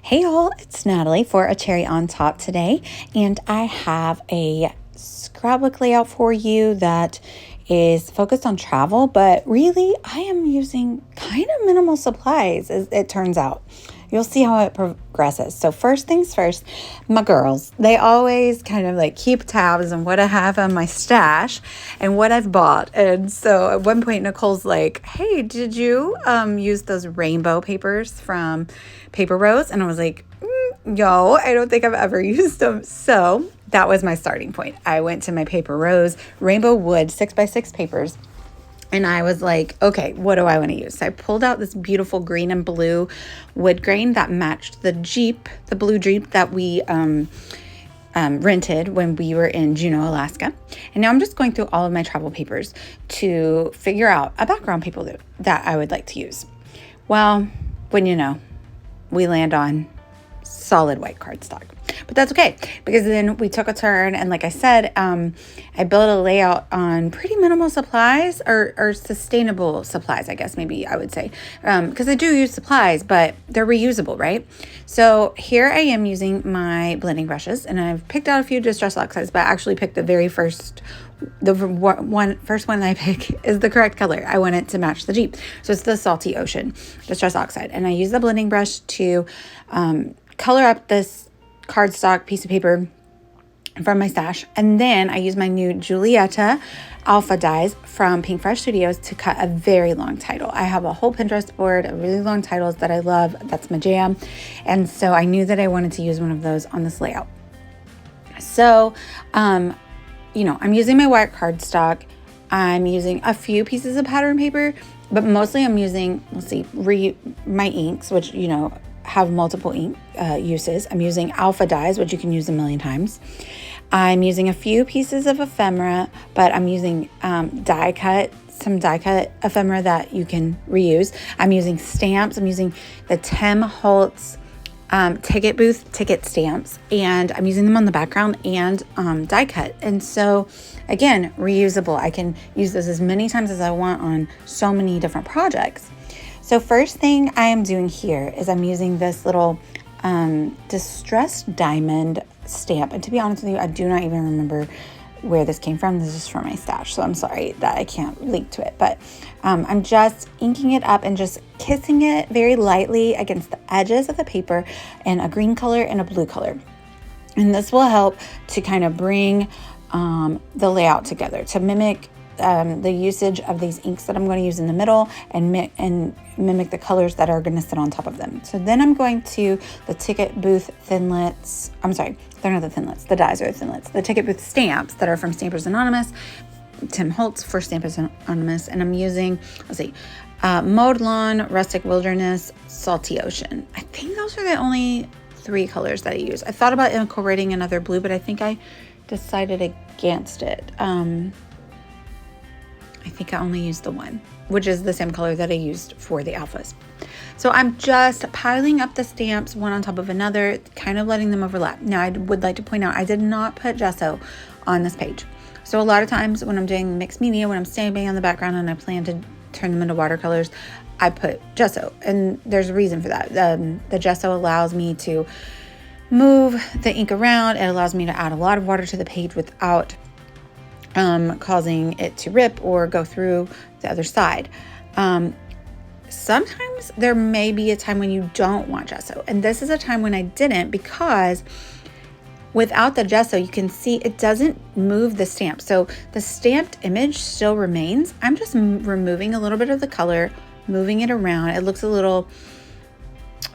Hey y'all, it's Natalie for A Cherry on Top today, and I have a scrapbook layout for you that is focused on travel, but really I am using kind of minimal supplies as it turns out. You'll see how it progresses. So first things first, my girls, they always kind of like keep tabs on what I have on my stash and what I've bought. And so at one point, Nicole's like, hey, did you use those rainbow papers from Paper Rose? And I was like, no, I don't think I've ever used them. So that was my starting point. I went to my Paper Rose Rainbow Wood 6x6 papers. And I was like, okay, what do I want to use? So I pulled out this beautiful green and blue wood grain that matched the Jeep, the blue Jeep that we rented when we were in Juneau, Alaska. And now I'm just going through all of my travel papers to figure out a background paper that I would like to use. Well, when you know, we land on solid white cardstock. But that's okay, because then we took a turn, and like I said, I built a layout on pretty minimal supplies, or sustainable supplies, I guess maybe I would say, because I do use supplies, but they're reusable, right? So here I am using my blending brushes, and I've picked out a few Distress Oxides, but I actually picked the first one I pick is the correct color. I want it to match the Jeep. So it's the Salty Ocean Distress Oxide, and I use the blending brush to color up this cardstock piece of paper from my stash. And then I use my new Julieta Alpha dies from Pink Fresh Studios to cut a very long title. I have a whole Pinterest board of really long titles that I love. That's my jam. And so I knew that I wanted to use one of those on this layout. So, I'm using my white cardstock. I'm using a few pieces of pattern paper, but mostly I'm using, my inks, which, have multiple ink uses. I'm using alpha dyes, which you can use a million times. I'm using a few pieces of ephemera, but I'm using some die cut ephemera that you can reuse. I'm using stamps. I'm using the Tim Holtz ticket booth ticket stamps, and I'm using them on the background and die cut. And so again, reusable. I can use this as many times as I want on so many different projects. So first thing I am doing here is I'm using this little distressed diamond stamp. And to be honest with you, I do not even remember where this came from. This is from my stash, so I'm sorry that I can't link to it. But I'm just inking it up and just kissing it very lightly against the edges of the paper in a green color and a blue color. And this will help to kind of bring the layout together, to mimic the usage of these inks that I'm going to use in the middle, and mimic the colors that are going to sit on top of them. So then I'm going to the ticket booth thinlits. I'm sorry, they're not the thinlits. The dies are the thinlits. The ticket booth stamps that are from Stampers Anonymous, Tim Holtz for Stampers Anonymous, and I'm using, Mowed Lawn, Rustic Wilderness, Salty Ocean. I think those are the only three colors that I use. I thought about incorporating another blue, but I think I decided against it. I think I only used the one, which is the same color that I used for the alphas. So I'm just piling up the stamps one on top of another, kind of letting them overlap. Now I would like to point out, I did not put gesso on this page. So a lot of times when I'm doing mixed media, when I'm stamping on the background and I plan to turn them into watercolors, I put gesso, and there's a reason for that. The gesso allows me to move the ink around. It allows me to add a lot of water to the page without causing it to rip or go through the other side. Sometimes there may be a time when you don't want gesso, and this is a time when I didn't, because without the gesso, you can see it doesn't move the stamp. So the stamped image still remains. I'm just removing a little bit of the color, moving it around. It looks a little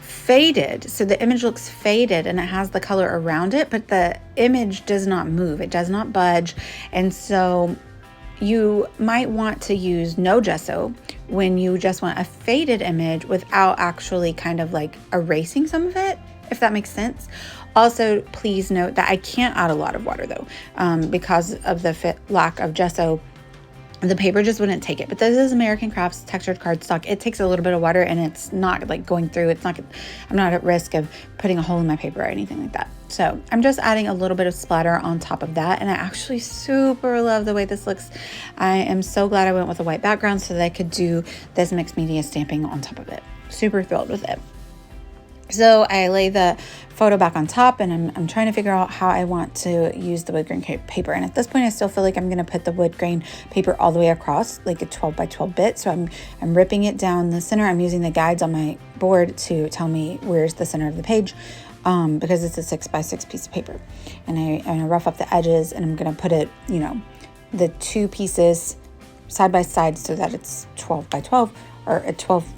faded. So the image looks faded and it has the color around it, but the image does not move. It does not budge. And so you might want to use no gesso when you just want a faded image without actually kind of like erasing some of it, if that makes sense. Also, please note that I can't add a lot of water though, because of the lack of gesso. The paper just wouldn't take it. But this is American Crafts textured cardstock. It takes a little bit of water, and it's not like going through. I'm not at risk of putting a hole in my paper or anything like that. So I'm just adding a little bit of splatter on top of that. And I actually super love the way this looks. I am so glad I went with a white background so that I could do this mixed media stamping on top of it. Super thrilled with it. So I lay the photo back on top, and I'm trying to figure out how I want to use the wood grain paper. And at this point, I still feel like I'm going to put the wood grain paper all the way across, like a 12 by 12 bit. So I'm ripping it down the center. I'm using the guides on my board to tell me where's the center of the page, because it's a 6 by 6 piece of paper. And I'm going to rough up the edges, and I'm going to put it, the two pieces side by side so that it's 12 by 12, or a 12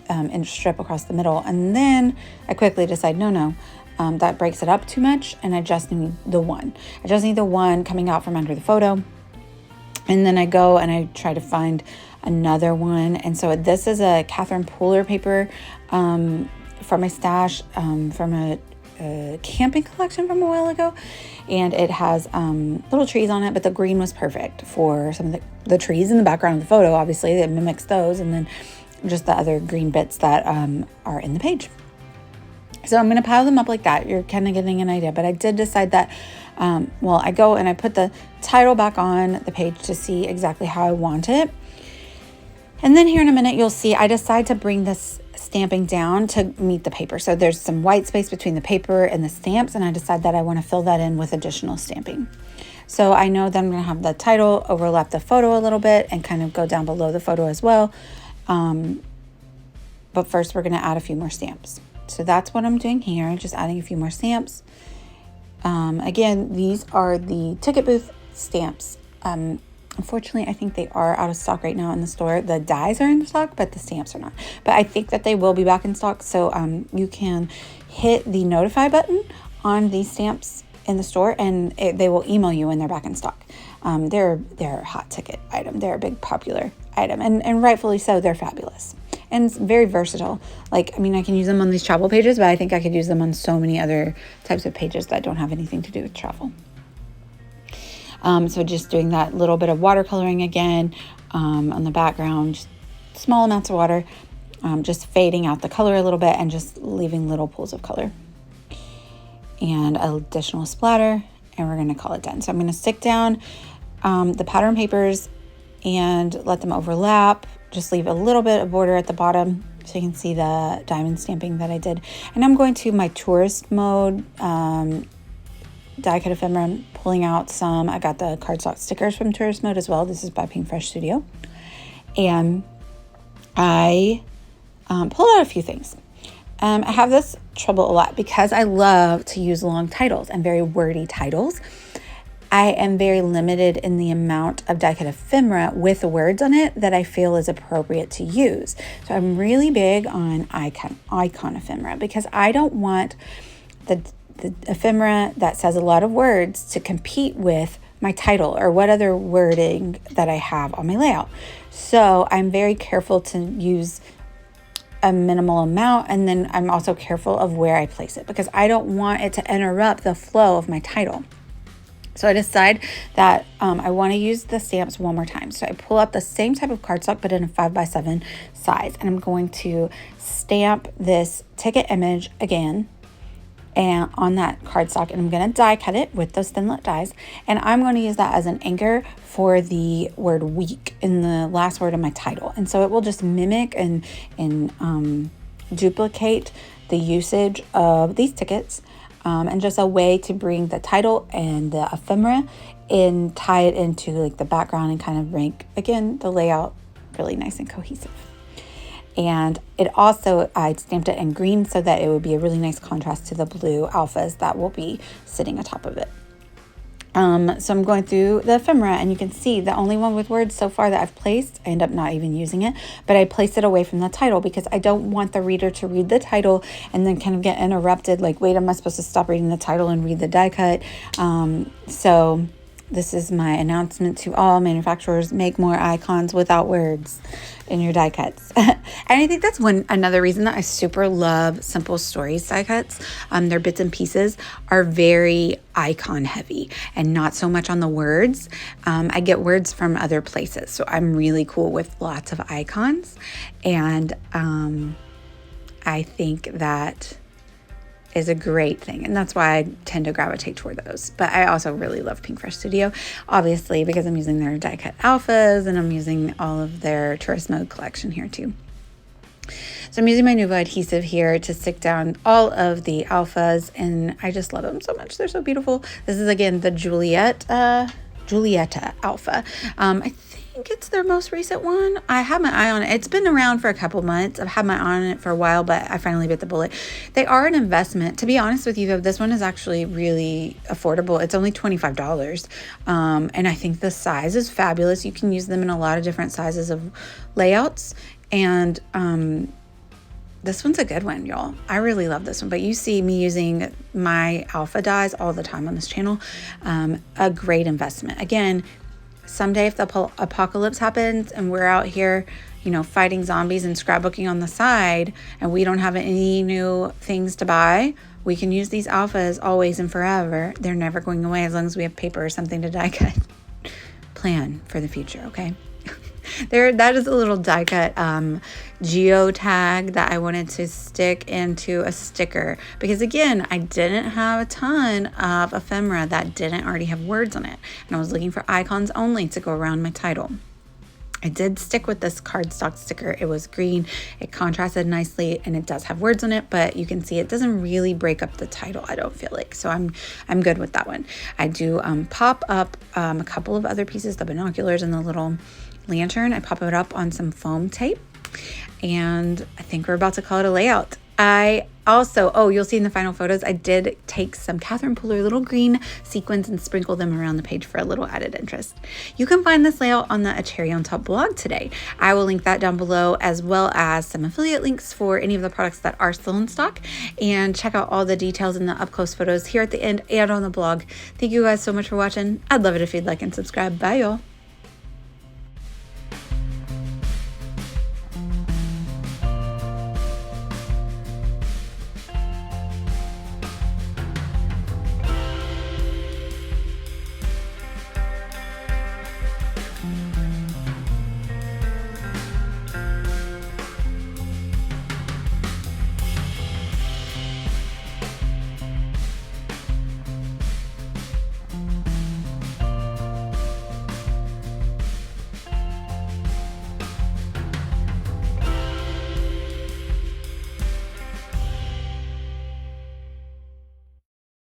inch strip across the middle. And then I quickly decide, no, that breaks it up too much, and I just need the one. I just need the one coming out from under the photo. And then I go and I try to find another one. And so this is a Catherine Pooler paper from my stash, from a camping collection from a while ago. And it has little trees on it, but the green was perfect for some of the trees in the background of the photo. Obviously, it mimics those, and then just the other green bits that are in the page. So I'm going to pile them up like that. You're kind of getting an idea, but I did decide that, I go and I put the title back on the page to see exactly how I want it. And then here in a minute, you'll see I decide to bring this stamping down to meet the paper. So there's some white space between the paper and the stamps, and I decide that I want to fill that in with additional stamping. So I know that I'm going to have the title overlap the photo a little bit and kind of go down below the photo as well. But first we're going to add a few more stamps. So that's what I'm doing here, just adding a few more stamps. Again, these are the ticket booth stamps. Unfortunately, I think they are out of stock right now in the store. The dies are in stock, but the stamps are not. But I think that they will be back in stock. So you can hit the notify button on these stamps in the store, and they will email you when they're back in stock. They're a hot ticket item. They're a big popular item, and rightfully so. They're fabulous and very versatile. I can use them on these travel pages, but I think I could use them on so many other types of pages that don't have anything to do with travel. So just doing that little bit of watercoloring again on the background, just small amounts of water, just fading out the color a little bit and just leaving little pools of color. And additional splatter, and we're going to call it done. So I'm going to stick down the pattern papers and let them overlap. Just leave a little bit of border at the bottom so you can see the diamond stamping that I did. And I'm going to my tourist mode die cut ephemera. I'm pulling out some. I got the cardstock stickers from tourist mode as well. This is by Pink Fresh Studio. And I pulled out a few things. I have this trouble a lot because I love to use long titles and very wordy titles. I am very limited in the amount of die cut ephemera with the words on it that I feel is appropriate to use. So I'm really big on icon ephemera because I don't want the ephemera that says a lot of words to compete with my title or what other wording that I have on my layout. So I'm very careful to use a minimal amount, and then I'm also careful of where I place it because I don't want it to interrupt the flow of my title. So I decide that I want to use the stamps one more time. So I pull up the same type of cardstock but in a 5x7 size, and I'm going to stamp this ticket image again and on that cardstock, and I'm going to die cut it with those thinlit dies, and I'm going to use that as an anchor for the word week in the last word of my title. And so it will just mimic and duplicate the usage of these tickets, and just a way to bring the title and the ephemera and tie it into like the background and kind of make, again, the layout really nice and cohesive. And it also, I stamped it in green so that it would be a really nice contrast to the blue alphas that will be sitting atop of it. So I'm going through the ephemera, and you can see the only one with words so far that I've placed, I end up not even using it, but I placed it away from the title because I don't want the reader to read the title and then kind of get interrupted, like, wait, am I supposed to stop reading the title and read the die cut? So this is my announcement to all manufacturers: make more icons without words in your die cuts. And I think that's another reason that I super love Simple Stories die cuts. Their bits and pieces are very icon heavy and not so much on the words. I get words from other places, so I'm really cool with lots of icons. And I think that is a great thing, and that's why I tend to gravitate toward those. But I also really love Pink Fresh Studio, obviously, because I'm using their die cut alphas and I'm using all of their tourist mode collection here too. So I'm using my Nuvo adhesive here to stick down all of the alphas, and I just love them so much. They're so beautiful. This is again the Giulietta alpha. I think it's their most recent one. I have my eye on it. It's been around for a couple months. I've had my eye on it for a while, but I finally bit the bullet. They are an investment. To be honest with you, though, this one is actually really affordable. It's only $25. And I think the size is fabulous. You can use them in a lot of different sizes of layouts. And this one's a good one, y'all. I really love this one, but you see me using my alpha dies all the time on this channel. A great investment. Again, someday if the apocalypse happens and we're out here, you know, fighting zombies and scrapbooking on the side, and we don't have any new things to buy, we can use these alphas always and forever. They're never going away as long as we have paper or something to die cut. Plan for the future, okay? That is a little die cut geo tag that I wanted to stick into a sticker, because again, I didn't have a ton of ephemera that didn't already have words on it, and I was looking for icons only to go around my title. I did stick with this cardstock sticker. It was green, it contrasted nicely, and it does have words on it, but you can see it doesn't really break up the title, I don't feel like. So I'm good with that one. I do pop up a couple of other pieces, the binoculars and the little lantern. I pop it up on some foam tape, and I think we're about to call it a layout. I also, you'll see in the final photos, I did take some Catherine Puller little green sequins and sprinkle them around the page for a little added interest. You can find this layout on the A Cherry on Top blog today. I will link that down below, as well as some affiliate links for any of the products that are still in stock, and check out all the details in the up close photos here at the end and on the blog. Thank you guys so much for watching. I'd love it if you'd like and subscribe. Bye, y'all.